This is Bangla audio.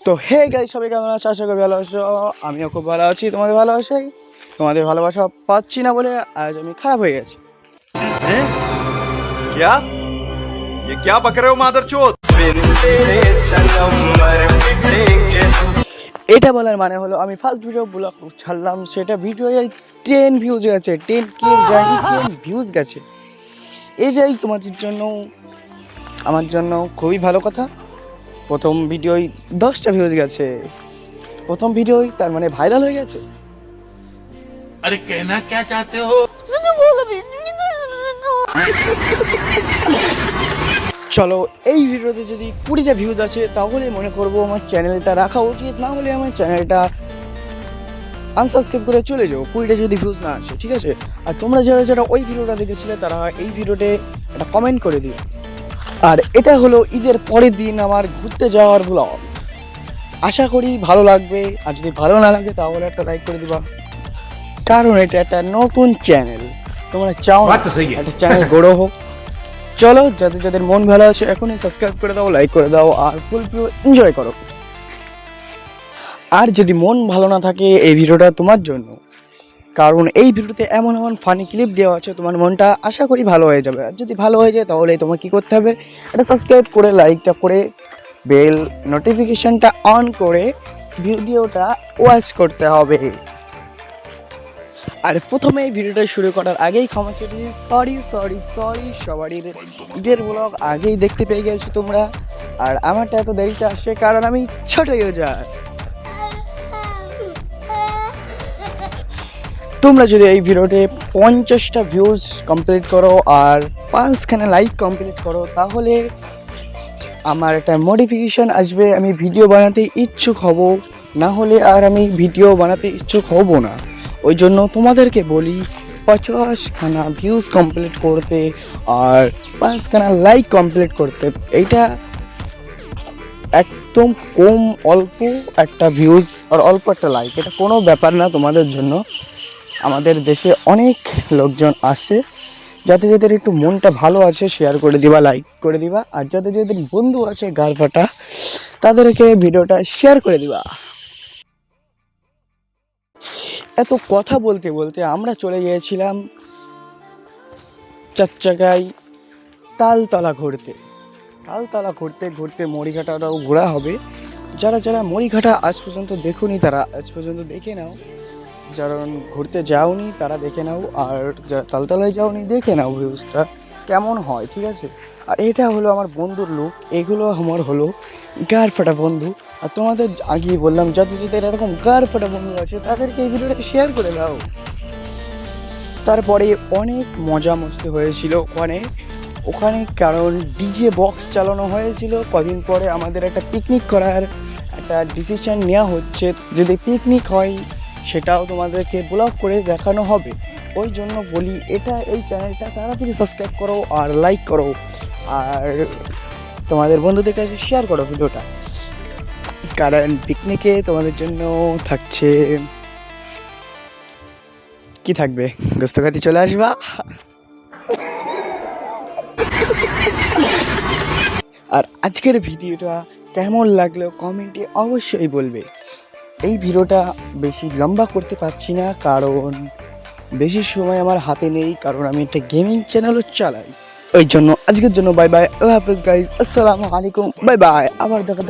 তো হে গাইস, সবাই কেমন আছো? আশা করি ভালো আছো। আমিও খুব ভালো আছি। তোমাদের ভালোবাসাই, তোমাদের ভালোবাসা পাচ্ছি না বলে আজ আমি খারাপ হয়ে গেছি। क्या ये क्या बक रहे हो मादरचोद। এটা বলার মানে হলো আমি ফার্স্ট ভিডিও ব্লগ ছাড়লাম, সেটা ভিডিও 10 ভিউজ গেছে, 10K যায়নি, 10 ভিউজ গেছে। এটাই তোমাদের জন্য, আমার জন্য খুবই ভালো কথা। প্রথম ভিডিওই 10টা ভিউজ গেছে, প্রথম ভিডিওই তার মানে ভাইরাল হয়ে গেছে। अरे कहना क्या चाहते हो? চলো, এই ভিডিওতে যদি 20টা ভিউজ আছে তাহলে মনে করবো আমার চ্যানেলটা রাখা উচিত, না হলে আমার চ্যানেলটা আনসাবস্ক্রাইব করে চলে যাও 20টা যদি ভিউজ না আসে, ঠিক আছে? আর তোমরা যারা যারা ওই ভিডিওটা দেখেছিলে তারা এই ভিডিওতে একটা কমেন্ট করে দিও। আর এটা হলো ঈদের পরের দিন আমার ঘুরতে যাওয়ার ব্লগ। আশা করি ভালো লাগবে, আর যদি ভালো না লাগে তাহলে একটা লাইক করে দিবা, কারণ এটা একটা নতুন চ্যানেল। তোমরা চাও না একটা চ্যানেল গড়ো হোক। চলো, যাদের যাদের মন ভালো আছে এখনই সাবস্ক্রাইব করে দাও, লাইক করে দাও, আর ফুল ভিডিও এনজয় করো। আর যদি মন ভালো না থাকে এই ভিডিওটা তোমার জন্য, কারণ এই ভিডিওতে এমন এমন ফানি ক্লিপ দেওয়া আছে, তোমার মনটা আশা করি ভালো হয়ে যাবে। আর যদি ভালো হয়ে যায় তাহলে তোমার কী করতে হবে, এটা সাবস্ক্রাইব করে লাইকটা করে বেল নোটিফিকেশনটা অন করে ভিডিওটা ওয়াচ করতে হবে। আর প্রথমে এই ভিডিওটা শুরু করার আগেই ক্ষমা চেয়ে সরি সবারই ঈদের ব্লগ আগেই দেখতে পেয়ে গেছো তোমরা, আর আমারটা এত দেরিতে আসে কারণ আমি ছোট ইউজার। তোমরা যদি এই ভিডিওতে 50টা ভিউজ কমপ্লিট করো আর 5খানা লাইক কমপ্লিট করো তাহলে আমার একটা নোটিফিকেশান আসবে, আমি ভিডিও বানাতে ইচ্ছুক হব, না হলে আর আমি ভিডিও বানাতে ইচ্ছুক হব না। ওই জন্য তোমাদেরকে বলি 50খানা ভিউজ কমপ্লিট করতে আর 5খানা লাইক কমপ্লিট করতে। এইটা একদম কম, অল্প একটা ভিউজ আর অল্প একটা লাইক, এটা কোনো ব্যাপার না তোমাদের জন্য। আমাদের দেশে অনেক লোকজন আসে, যাদের যাদের একটু মনটা ভালো আছে শেয়ার করে দিবা, লাইক করে দিবা, আর যাদের যাদের বন্ধু আছে গার্লফ্রেন্ডটা তাদেরকে ভিডিওটা শেয়ার করে দিবা। এত কথা বলতে বলতে আমরা চলে গিয়েছিলাম 4 জায়গায় তালতলা ঘুরতে ঘুরতে মরিঘাটাটাও ঘোরা হবে। যারা যারা মরিঘাটা আজ পর্যন্ত দেখোনি তারা আজ পর্যন্ত দেখে নাও, যারা ঘুরতে যাওনি তারা দেখে নাও, আর যারা তালতলায় যাওনি দেখে নাও ভিউজটা কেমন হয়, ঠিক আছে? আর এটা হলো আমার বন্ধুর লুক, এগুলো আমার হলো গার ফাটা বন্ধু। আর তোমাদের আগেই বললাম যাদের যাদের এরকম গার ফাটা বন্ধু আছে তাদেরকে এই ভিডিওটা শেয়ার করে দাও। তারপরে অনেক মজা মস্তি হয়েছিল ওখানে কারণ ডিজে বক্স চালানো হয়েছিল। কদিন পরে আমাদের একটা পিকনিক করার একটা ডিসিশন নেওয়া হচ্ছে, যদি পিকনিক হয় সেটাও তোমাদেরকে ব্লগ করে দেখানো হবে। ওই জন্য বলি এই চ্যানেলটা তাড়াতাড়ি সাবস্ক্রাইব করো আর লাইক করো, আর তোমাদের বন্ধুদের কাছে শেয়ার করো ভিডিওটা, কারণ পিকনিকে তোমাদের জন্য থাকছে কি থাকবে, গোস্তখাতি চলে আসবা। আর আজকের ভিডিওটা কেমন লাগলো কমেন্টে অবশ্যই বলবে। এই ভিডিওটা বেশি লম্বা করতে পারছি না কারণ বেশি সময় আমার হাতে নেই, কারণ আমি একটা গেমিং চ্যানেলও চালাই। ওই জন্য আজকের জন্য বাই বাই, আল্লাহ হাফেজ গাইজ, আসসালামু আলাইকুম, বাই বাই, আবার দেখা